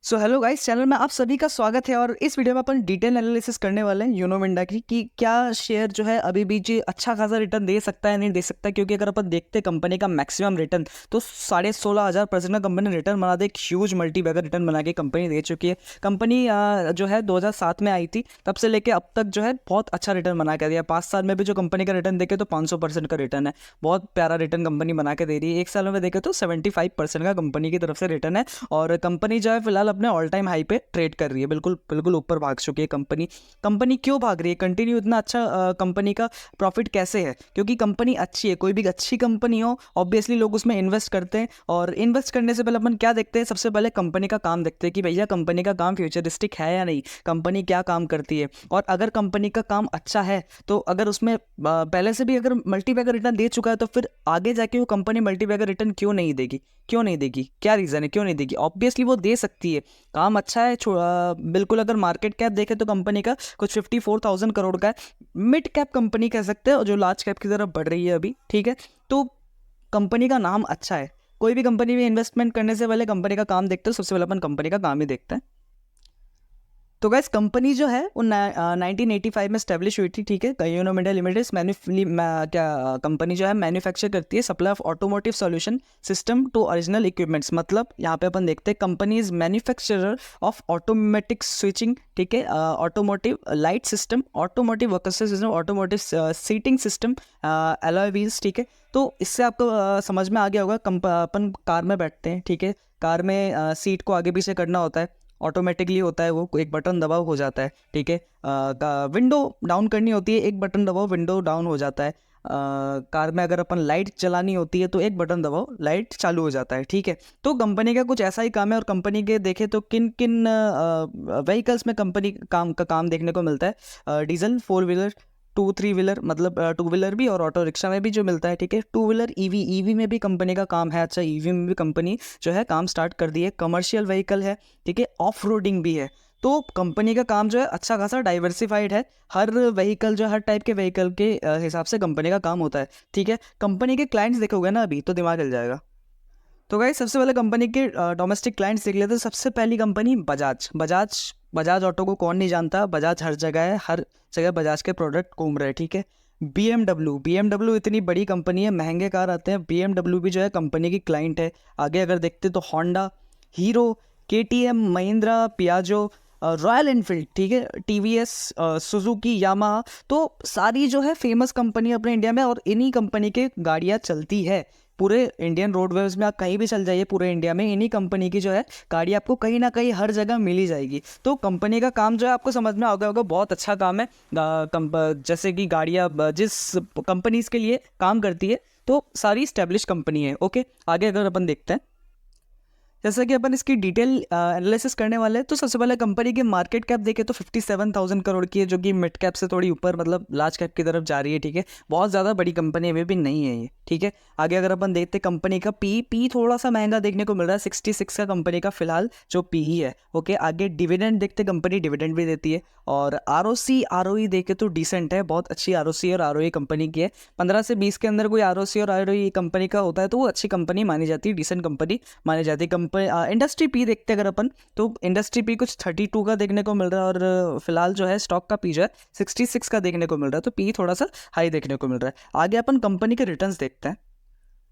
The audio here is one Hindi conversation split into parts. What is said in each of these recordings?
सो हेलो गाइस, चैनल में आप सभी का स्वागत है। और इस वीडियो में अपन डिटेल एनालिसिस करने वाले हैं यूनो मिंडा की कि क्या शेयर जो है अभी भी जी अच्छा खासा रिटर्न दे सकता है नहीं दे सकता। क्योंकि अगर अपन देखते हैं कंपनी का मैक्सिमम रिटर्न तो 16,500% का कंपनी ने रिटर्न बना दे, एक ह्यूज मल्टी बैगर रिटर्न बना के कंपनी दे चुकी है। कंपनी जो है 2007 में आई थी, तब से लेके अब तक जो है बहुत अच्छा रिटर्न बना के दिया। 5 साल में भी जो कंपनी का रिटर्न देखे तो 500% का रिटर्न है। बहुत प्यारा रिटर्न कंपनी बना के दे रही है। 1 साल में देखे तो 75% का कंपनी की तरफ से रिटर्न है। और कंपनी जो है फिलहाल अपने ऑल टाइम हाई पे ट्रेड कर रही है, बिल्कुल बिल्कुल ऊपर भाग चुकी है कंपनी। कंपनी क्यों भाग रही है कंटिन्यू इतना अच्छा? कंपनी का प्रॉफिट कैसे है? क्योंकि कंपनी अच्छी है। कोई भी अच्छी कंपनी हो ऑब्वियसली लोग उसमें इन्वेस्ट करते हैं। और इन्वेस्ट करने से पहले अपन क्या देखते हैं? सबसे पहले कंपनी का काम देखते हैं कि भैया कंपनी का काम फ्यूचरिस्टिक है या नहीं, कंपनी क्या काम करती है। और अगर कंपनी का काम अच्छा है तो अगर उसमें पहले से भी अगर मल्टीबैगर रिटर्न दे चुका है तो फिर आगे जाके वो कंपनी मल्टीबैगर रिटर्न क्यों नहीं देगी? क्यों नहीं देगी? क्या रीज़न है क्यों नहीं देगी? ऑब्वियसली वो दे सकती है, काम अच्छा है। बिल्कुल अगर मार्केट कैप देखे तो कंपनी का कुछ 54,000 करोड़ का है। मिड कैप कंपनी कह सकते हैं जो लार्ज कैप की तरफ बढ़ रही है अभी, ठीक है। तो कंपनी का नाम अच्छा है। कोई भी कंपनी में इन्वेस्टमेंट करने से पहले कंपनी का काम देखते हो, सबसे पहले अपन कंपनी का काम ही देखते हैं। तो गैस कंपनी जो है वो 1985 में स्टैब्लिश हुई थी, ठीक है। यूनो मिंडा लिमिटेड क्या कंपनी जो है मैन्युफैक्चर करती है supply of automotive solution system to original equipments. मतलब यहाँ पे अपन देखते हैं company is manufacturer of automatic switching, ठीक है, automotive light system, automotive workers system, automotive seating system, alloy wheels, ठीक है। तो इससे आपको समझ में आ गया होगा। अपन कार में बैठते हैं, ठीक है। कार में सीट को आगे पीछे करना होता है, ऑटोमेटिकली होता है, वो एक बटन दबाव हो जाता है, ठीक है। विंडो डाउन करनी होती है, एक बटन दबाओ विंडो डाउन हो जाता है। कार में अगर अपन लाइट चलानी होती है तो एक बटन दबाओ लाइट चालू हो जाता है, ठीक है। तो कंपनी का कुछ ऐसा ही काम है। और कंपनी के देखे तो किन किन व्हीकल्स में कंपनी काम देखने को मिलता है? डीजल, 4 व्हीलर, 2-3 व्हीलर, मतलब 2 व्हीलर भी और ऑटो रिक्शा में भी जो मिलता है, ठीक है। 2 व्हीलर, ईवी में भी कंपनी का काम है। अच्छा, ईवी में भी कंपनी जो है काम स्टार्ट कर दी है। कमर्शियल व्हीकल है, ठीक है, ऑफ रोडिंग भी है। तो कंपनी का काम जो है अच्छा खासा डाइवर्सिफाइड है। हर व्हीकल जो हर टाइप के व्हीकल के हिसाब से कंपनी का काम होता है, ठीक है। कंपनी के क्लाइंट्स देखोगे ना अभी तो दिमाग हिल जाएगा। तो गाइस सबसे पहले कंपनी के डोमेस्टिक क्लाइंट्स देख लेते हैं। सबसे पहली कंपनी बजाज। बजाज ऑटो को कौन नहीं जानता? बजाज हर जगह है, हर जगह बजाज के प्रोडक्ट घूम रहे हैं, ठीक है। बी एम डब्ल्यू इतनी बड़ी कंपनी है, महंगे कार आते हैं। बी एम डब्ल्यू भी जो है कंपनी की क्लाइंट है। आगे अगर देखते तो Honda, Hero, K T M, Mahindra, Piaggio, Royal Enfield, ठीक है, T V S, Suzuki, Yamaha. तो सारी जो है फेमस कंपनी अपने इंडिया में, और इन्हीं कंपनी के गाड़ियाँ चलती है पूरे इंडियन रोडवेज में। आप कहीं भी चल जाइए पूरे इंडिया में, इन्हीं कंपनी की जो है गाड़ी आपको कहीं ना कहीं हर जगह मिल ही जाएगी। तो कंपनी का काम जो है आपको समझ में आ गया होगा, बहुत अच्छा काम है। जैसे कि गाड़ियाँ जिस कंपनीज के लिए काम करती है तो सारी स्टैब्लिश कंपनी है। ओके, आगे अगर अपन देखते हैं, जैसा कि अपन इसकी डिटेल एनालिसिस करने वाले हैं। तो सबसे पहले कंपनी की मार्केट कैप देखें तो 57,000 करोड़ की है, जो कि मिड कैप से थोड़ी ऊपर, मतलब लार्ज कैप की तरफ जा रही है, ठीक है। बहुत ज़्यादा बड़ी कंपनी में भी नहीं है ये, ठीक है। आगे अगर अपन देखते हैं कंपनी का पी थोड़ा सा महंगा देखने को मिल रहा है, 66 का कंपनी का फिलहाल जो पी ही है। ओके, आगे डिविडेंड देखते, कंपनी डिविडेंड भी देती है। और आर ओ ई देखे तो डिसेंट है, बहुत अच्छी आर ओ सी और आर ओ ई कंपनी की है। 15 से 20 के अंदर कोई आर ओ सी और आर ओ ई कंपनी का होता है तो वो अच्छी कंपनी मानी जाती है, डिसेंट कंपनी मानी जाती है। इंडस्ट्री पी देखते अगर अपन तो इंडस्ट्री पी कुछ 32 का देखने को मिल रहा है। और फिलहाल जो है स्टॉक का पी जो है 66 का देखने को मिल रहा है, तो पी थोड़ा सा हाई देखने को मिल रहा है। आगे अपन कंपनी के रिटर्न्स देखते हैं।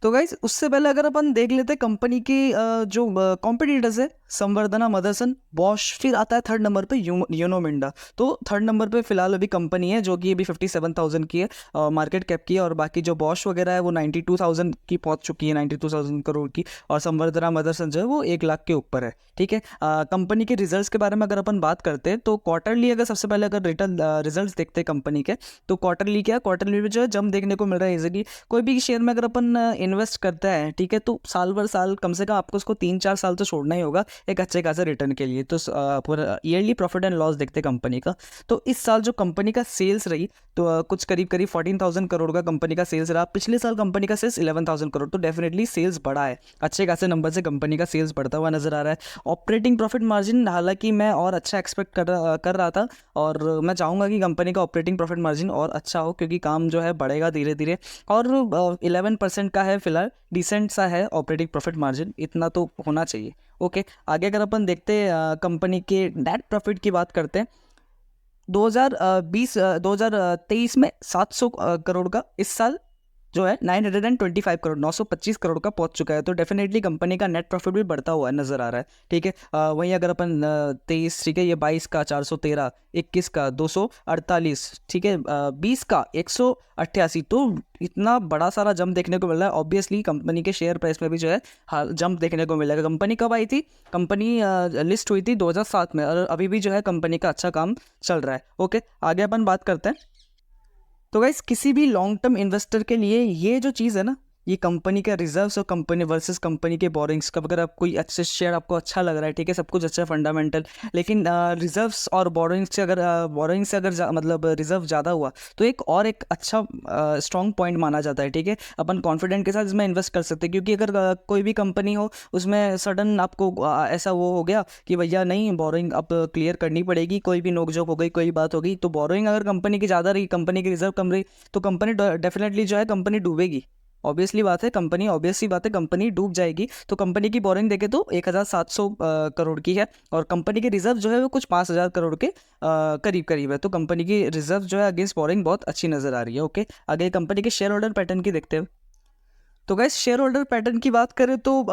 तो गाइज उससे पहले अगर अपन देख लेते हैं कंपनी की जो कॉम्पिटिटर्स है, संवर्धना, मदरसन, बॉश, फिर आता है थर्ड नंबर पे यूनो मिंडा। तो थर्ड नंबर पे फिलहाल अभी कंपनी है जो कि अभी 57,000 की है मार्केट कैप की है। और बाकी जो बॉश वगैरह है वो 92,000 की पहुंच चुकी है, 92,000 करोड़ की। और संवर्धना मदरसन जो है वो 1 लाख के ऊपर है, ठीक है। कंपनी के रिजल्ट्स के बारे में अगर अपन बात करते हैं तो क्वार्टरली, अगर सबसे पहले अगर रिटर्न रिजल्ट देखते हैं कंपनी के, तो क्वार्टरली क्या, क्वार्टरली में जो है जंप देखने को मिल रहा है इजीली। कोई भी शेयर में अगर अपन इन्वेस्ट करता है, ठीक है, तो साल भर साल कम से कम आपको उसको 3-4 साल तो छोड़ना ही होगा एक अच्छे खासे रिटर्न के लिए। तो पूरा ईयरली प्रॉफिट एंड लॉस देखते कंपनी का। तो इस साल जो कंपनी का सेल्स रही तो कुछ करीब करीब 14,000 करोड़ का कंपनी का सेल्स रहा। पिछले साल कंपनी का सेल्स 11,000 करोड़, तो डेफिनेटली सेल्स बढ़ा है, अच्छे खासे नंबर से कंपनी का सेल्स बढ़ता हुआ नजर आ रहा है। ऑपरेटिंग प्रॉफिट मार्जिन हालांकि मैं और अच्छा एक्सपेक्ट कर रहा था, और मैं चाहूँगा कि कंपनी का ऑपरेटिंग प्रॉफिट मार्जिन और अच्छा हो, क्योंकि काम जो है बढ़ेगा धीरे धीरे। और 11% का है है फिलहाल डिसेंट सा है, ऑपरेटिंग प्रॉफिट मार्जिन इतना तो होना चाहिए। ओके, आगे अगर अपन देखते हैं कंपनी के नेट प्रॉफिट की बात करते हैं, 2023 में 700 करोड़ का, इस साल जो है 925 करोड़ 925 करोड़ का पहुंच चुका है। तो डेफिनेटली कंपनी का नेट प्रॉफिट भी बढ़ता हुआ नजर आ रहा है। ठीक है, वहीं अगर अपन 23, ठीक है, ये 22 का 413, 21 का 248, ठीक है, 20 का 188, तो इतना बड़ा सारा जंप देखने को मिल रहा है। ऑब्वियसली कंपनी के शेयर प्राइस में भी जो है हाल जंप देखने को मिलेगा। कंपनी कब आई थी? कंपनी लिस्ट हुई थी 2007 में, और अभी भी जो है कंपनी का अच्छा काम चल रहा है। ओके, आगे अपन बात करते हैं। तो गाइस, किसी भी लॉन्ग टर्म इन्वेस्टर के लिए ये जो चीज़ है ना, ये कंपनी का रिजर्व्स और कंपनी वर्सेस कंपनी के बोरिंग्स का, अगर आप कोई अच्छे शेयर आपको अच्छा लग रहा है, ठीक है, सब कुछ अच्छा फंडामेंटल, लेकिन रिजर्व्स और बोरिंग्स से अगर मतलब रिजर्व ज़्यादा हुआ तो एक अच्छा स्ट्रॉन्ग पॉइंट माना जाता है। ठीक है, अपन कॉन्फिडेंट के साथ इसमें इन्वेस्ट कर सकते हैं, क्योंकि अगर कोई भी कंपनी हो उसमें सडन आपको ऐसा वो हो गया कि भैया नहीं, बोरिंग अब क्लियर करनी पड़ेगी, कोई भी नोकझोंक हो गई, कोई बात हो गई, तो बोरिंग अगर कंपनी की ज़्यादा रही, कंपनी की रिजर्व कम रही, तो कंपनी डेफिनेटली जो है कंपनी डूबेगी। ऑब्वियसली बात है, कंपनी ऑब्वियसली बात है कंपनी डूब जाएगी। तो कंपनी की बोरिंग देखे तो 1700 करोड़ की है, और कंपनी की रिजर्व जो है वो कुछ 5000 करोड़ के करीब करीब है। तो कंपनी की रिजर्व जो है अगेंस्ट बोरिंग बहुत अच्छी नज़र आ रही है। ओके, आगे कंपनी के शेयर होल्डर पैटर्न की देखते हैं। तो गैस, शेयर होल्डर पैटर्न की बात करें तो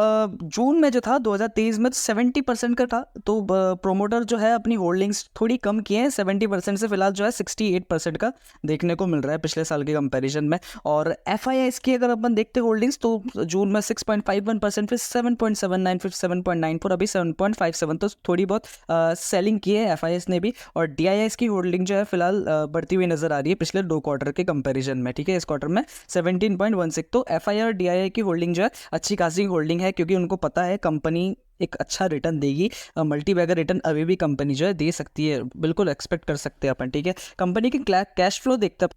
जून में जो था 2023 में 70% का था। तो प्रोमोटर जो है अपनी होल्डिंग्स थोड़ी कम किए हैं, 70% से फिलहाल जो है 68% का देखने को मिल रहा है पिछले साल के कंपैरिजन में। और FIIs की अगर अपन देखते हैं होल्डिंग्स, तो जून में 6.51%, फिर 7.79, फिर 7.94, अभी 7.57, तो थोड़ी बहुत सेलिंग की है FIIs ने भी। और DIIs की होल्डिंग जो है फिलहाल बढ़ती हुई नजर आ रही है पिछले 2 क्वार्टर के कंपैरिजन में। ठीक है, इस क्वार्टर में 17.16, तो FII और DII की होल्डिंग जो है अच्छी खासी होल्डिंग है, क्योंकि उनको पता है कंपनी एक अच्छा रिटर्न देगी। मल्टी बैगर रिटर्न अभी भी कंपनी जो है दे सकती है, बिल्कुल एक्सपेक्ट कर सकते हैं अपन। ठीक है, कंपनी की कैश फ्लो देखते हैं।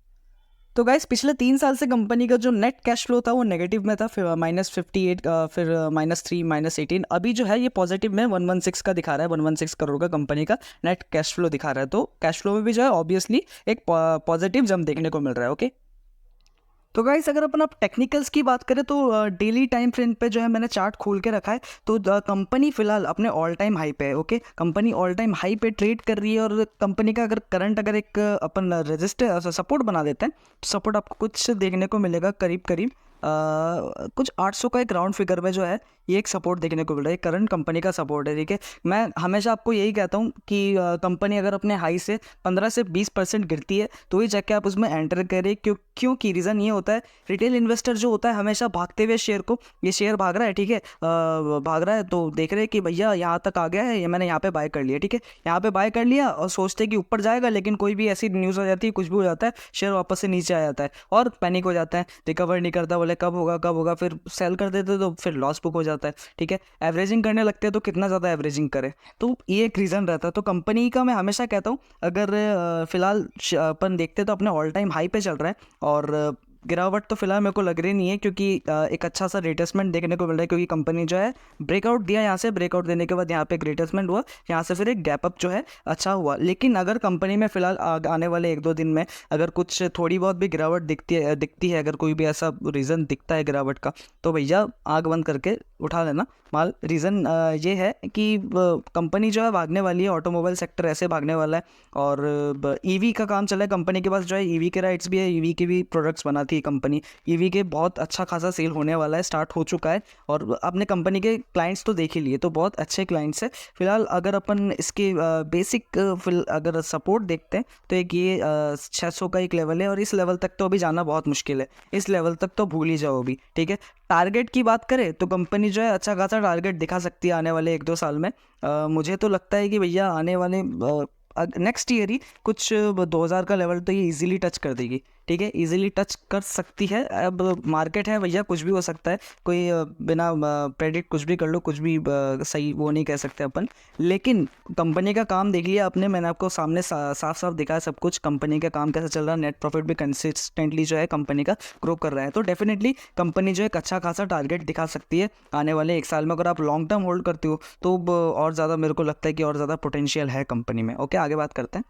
तो गाइस, पिछले 3 साल से कंपनी का जो नेट कैश फ्लो था वो नेगेटिव में था, फिर -58, फिर -3, -18, अभी जो है ये पॉजिटिव में 116 का दिखा रहा है, 116 करोड़ का कंपनी का नेट कैश फ्लो दिखा रहा है। तो कैश फ्लो में भी जो है ऑब्वियसली एक पॉजिटिव जंप देखने को मिल रहा है। ओके, तो गाइस, अगर अपन अब टेक्निकल्स की बात करें तो डेली टाइम फ्रेम पे जो है मैंने चार्ट खोल के रखा है। तो कंपनी फिलहाल अपने ऑल टाइम हाई पे है। Okay, company all time high पे ट्रेड कर रही है, और कंपनी का अगर करंट अगर एक अपन रजिस्टर सपोर्ट बना देते हैं, तो सपोर्ट आपको कुछ देखने को मिलेगा करीब करीब कुछ 800 का एक राउंड फिगर में जो है ये एक सपोर्ट देखने को मिल रहा है। करंट कंपनी का सपोर्ट है। ठीक है, मैं हमेशा आपको यही कहता हूँ कि कंपनी अगर अपने हाई से 15 से 20% गिरती है तो ही जाके आप उसमें एंटर करें। क्योंकि रीज़न ये होता है, रिटेल इन्वेस्टर जो होता है हमेशा भागते हुए शेयर को, ये शेयर भाग रहा है, ठीक है, भाग रहा है, तो देख रहे हैं कि भैया यहाँ तक आ गया है, ये मैंने यहाँ पे बाय कर लिया। ठीक है, यहाँ पे बाय कर लिया और सोचते हैं कि ऊपर जाएगा, लेकिन कोई भी ऐसी न्यूज़ हो जाती है, कुछ भी हो जाता है, शेयर वापस से नीचे आ जाता है और पैनिक हो जाता है, रिकवर नहीं करता, बोले कब होगा कब होगा, फिर सेल कर देते तो फिर लॉस बुक हो जाता है। ठीक है, एवरेजिंग करने लगते हैं तो कितना ज़्यादा एवरेजिंग करे, तो ये एक रीज़न रहता है। तो कंपनी का मैं हमेशा कहता हूँ, अगर फिलहाल अपन देखते तो अपने ऑल टाइम हाई पे चल रहा है, और गिरावट तो फिलहाल मेरे को लग रही नहीं है, क्योंकि एक अच्छा सा रिट्रेसमेंट देखने को मिल रहा है, क्योंकि कंपनी जो है ब्रेकआउट दिया, यहाँ से ब्रेकआउट देने के बाद यहाँ पे एक रिट्रेसमेंट हुआ, यहाँ से फिर एक गैप अप जो है अच्छा हुआ। लेकिन अगर कंपनी में फिलहाल आने वाले 1-2 दिन में अगर कुछ थोड़ी बहुत भी गिरावट दिखती है, अगर कोई भी ऐसा रीज़न दिखता है गिरावट का, तो भैया आग बंद करके उठा लेना माल। रीज़न ये है कि कंपनी जो है भागने वाली है, ऑटोमोबाइल सेक्टर ऐसे भागने वाला है, और ईवी का काम चला है कंपनी के पास, जो है ईवी के राइट्स भी है, ईवी के भी प्रोडक्ट्स बनाती है कंपनी, ईवी के बहुत अच्छा खासा सेल होने वाला है, स्टार्ट हो चुका है, और अपने कंपनी के क्लाइंट्स तो देख ही लिए, तो बहुत अच्छे क्लाइंट्स है। फिलहाल अगर अपन इसके बेसिक अगर सपोर्ट देखते हैं तो एक ये 600 का एक लेवल है, और इस लेवल तक तो अभी जाना बहुत मुश्किल है, इस लेवल तक तो भूल ही जाओ अभी। ठीक है, टारगेट की बात करें तो कंपनी जो है अच्छा खासा टारगेट दिखा सकती है आने वाले 1-2 साल में। मुझे तो लगता है कि भैया आने वाले नेक्स्ट ईयर ही कुछ 2000 का लेवल तो ये इजीली टच कर देगी। ठीक है, इजीली टच कर सकती है। अब मार्केट है भैया, कुछ भी हो सकता है, कोई बिना प्रेडिक्ट कुछ भी कर लो, कुछ भी सही वो नहीं कह सकते अपन। लेकिन कंपनी का काम देख लिया आपने, मैंने आपको सामने साफ साफ दिखाया सब कुछ, कंपनी का काम कैसा चल रहा है, नेट प्रॉफिट भी कंसिस्टेंटली जो है कंपनी का ग्रो कर रहा है। तो डेफिनेटली कंपनी जो है एक अच्छा खासा टारगेट दिखा सकती है आने वाले 1 साल में। अगर आप लॉन्ग टर्म होल्ड करते हो तो और ज़्यादा मेरे को लगता है कि और ज़्यादा पोटेंशियल है कंपनी में। ओके, आगे बात करते हैं।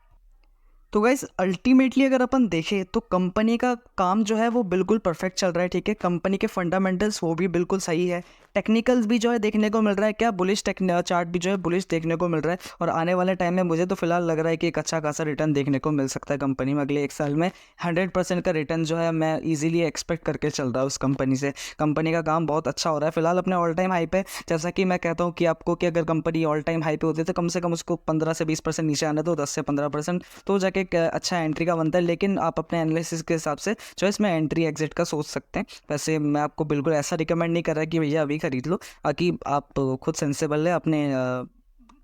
तो गाइस अल्टीमेटली अगर अपन देखें तो कंपनी का काम जो है वो बिल्कुल परफेक्ट चल रहा है, ठीक है। कंपनी के फंडामेंटल्स वो भी बिल्कुल सही है, टेक्निकल्स भी जो है देखने को मिल रहा है, क्या बुलिश चार्ट भी जो है बुलिश देखने को मिल रहा है। और आने वाले टाइम में मुझे तो फिलहाल लग रहा है कि एक अच्छा खासा रिटर्न देखने को मिल सकता है कंपनी में अगले 1 साल में। 100% का रिटर्न जो है मैं ईजिली एक्सपेक्ट करके चल रहा हूँ उस कंपनी से। कंपनी का काम बहुत अच्छा हो रहा है फिलहाल अपने ऑल टाइम हाई पे। जैसा कि मैं कहता हूँ कि आपको कि अगर कंपनी ऑल टाइम हाई पे होती है तो कम से कम उसको 15 से 20% नीचे आने दो, 10 से 15%, तो जाके एक अच्छा एंट्री का बनता है। लेकिन आप अपने एनालिसिस के हिसाब से जो इसमें एंट्री एग्जिट का सोच सकते हैं। वैसे मैं आपको बिल्कुल ऐसा रिकमेंड नहीं कर रहा कि भैया अभी खरीद लो, ताकि आप खुद सेंसेबल है अपने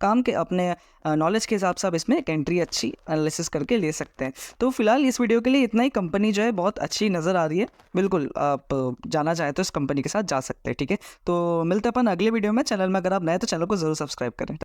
काम के, अपने नॉलेज के हिसाब से आप इसमें एक एंट्री अच्छी एनालिसिस करके ले सकते हैं। तो फिलहाल इस वीडियो के लिए इतना ही। कंपनी जो है बहुत अच्छी नज़र आ रही है, बिल्कुल आप जाना चाहें तो इस कंपनी के साथ जा सकते हैं, ठीक है। तो मिलते हैं अपन अगले वीडियो में। चैनल में अगर आप नए तो चैनल को ज़रूर सब्सक्राइब करें।